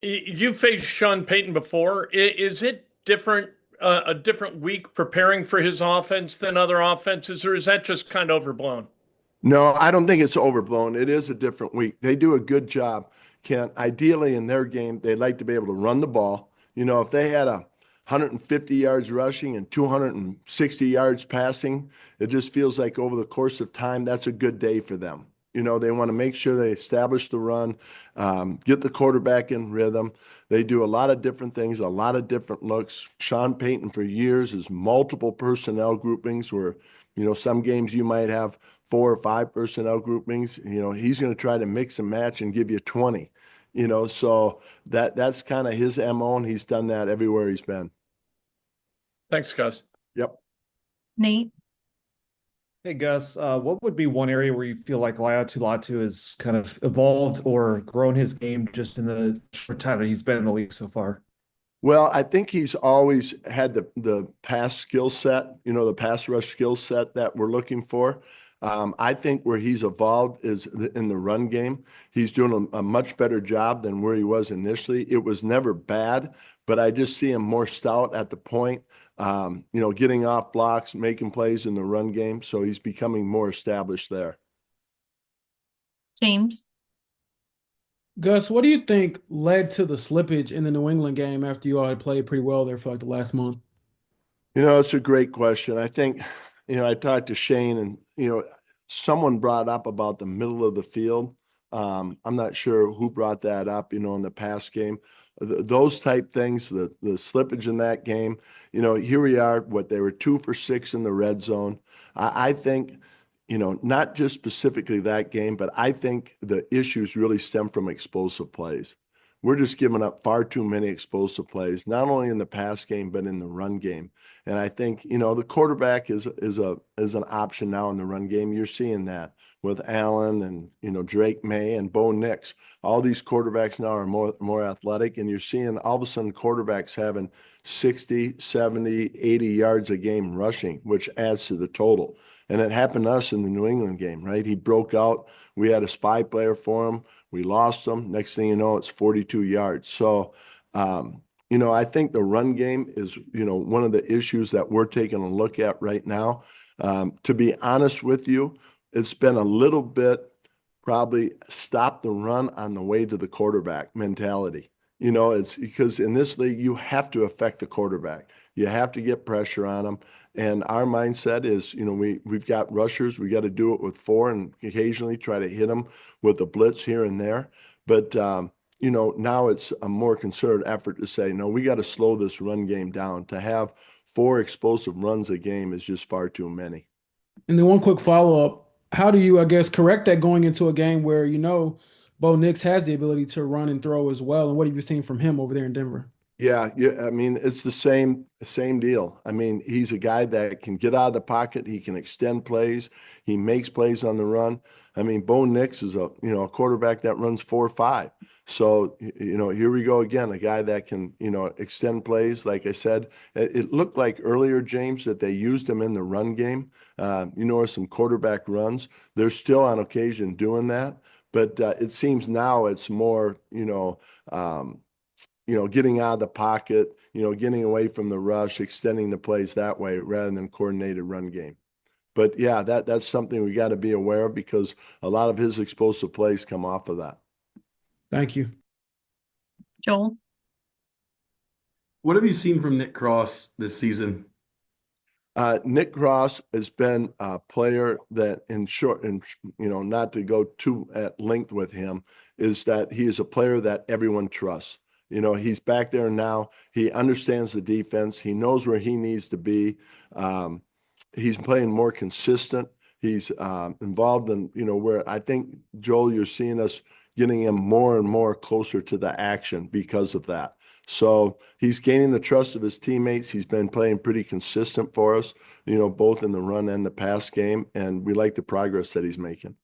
You faced Sean Payton before. Is it different, a different week preparing for his offense than other offenses, or is that just kind of overblown? No, I don't think it's overblown. It is a different week. They do a good job, Kent. Ideally, in their game, they'd like to be able to run the ball. If they had 150 yards rushing and 260 yards passing, it just feels like over the course of time, that's a good day for them. They want to make sure they establish the run, get the quarterback in rhythm. They do a lot of different things, a lot of different looks. Sean Payton for years is multiple personnel groupings where, some games you might have 4 or 5 personnel groupings. He's going to try to mix and match and give you 20. So that's kind of his MO, and he's done that everywhere he's been. Thanks, Gus. Yep. Nate? Hey Gus, what would be one area where you feel like Latu has kind of evolved or grown his game just in the short time that he's been in the league so far? Well, I think he's always had the pass skill set, the pass rush skill set that we're looking for. I think where he's evolved is in the run game. He's doing a much better job than where he was initially. It was never bad, but I just see him more stout at the point, getting off blocks, making plays in the run game. So he's becoming more established there. James? Gus, what do you think led to the slippage in the New England game after you all had played pretty well there for like the last month? It's a great question. I think, I talked to Shane and, someone brought up about the middle of the field. I'm not sure who brought that up, in the past game. Those type things, the slippage in that game, here we are, they were 2 for 6 in the red zone. I think, not just specifically that game, but I think the issues really stem from explosive plays. We're just giving up far too many explosive plays, not only in the pass game, but in the run game. And I think, the quarterback is an option now in the run game. You're seeing that with Allen and, Drake May and Bo Nix. All these quarterbacks now are more athletic, and you're seeing all of a sudden quarterbacks having 60, 70, 80 yards a game rushing, which adds to the total. And it happened to us in the New England game, right? He broke out. We had a spy player for him. We lost him. Next thing you know, it's 42 yards. So, I think the run game is, one of the issues that we're taking a look at right now. To be honest with you, it's been a little bit probably stop the run on the way to the quarterback mentality. It's because in this league, you have to affect the quarterback. You have to get pressure on them. And our mindset is, we've got rushers. We got to do it with 4 and occasionally try to hit them with a blitz here and there. But, now it's a more concerted effort to say, no, we got to slow this run game down. To have 4 explosive runs a game is just far too many. And then one quick follow-up. How do you, I guess, correct that going into a game where, Bo Nix has the ability to run and throw as well? And what have you seen from him over there in Denver? Yeah. I mean, it's the same deal. I mean, he's a guy that can get out of the pocket. He can extend plays. He makes plays on the run. I mean, Bo Nix is a quarterback that runs 4.5. So, here we go again, a guy that can, extend plays. Like I said, it looked like earlier, James, that they used him in the run game, or some quarterback runs. They're still on occasion doing that. But it seems now it's more, getting out of the pocket, getting away from the rush, extending the plays that way rather than coordinated run game. But yeah, that's something we got to be aware of because a lot of his explosive plays come off of that. Thank you. Joel? What have you seen from Nick Cross this season? Nick Cross has been a player that in short, and not to go too at length with him, is that he is a player that everyone trusts. He's back there now. He understands the defense. He knows where he needs to be. He's playing more consistent. He's involved in, where I think, Joel, you're seeing us getting him more and more closer to the action because of that. So he's gaining the trust of his teammates. He's been playing pretty consistent for us, both in the run and the pass game. And we like the progress that he's making.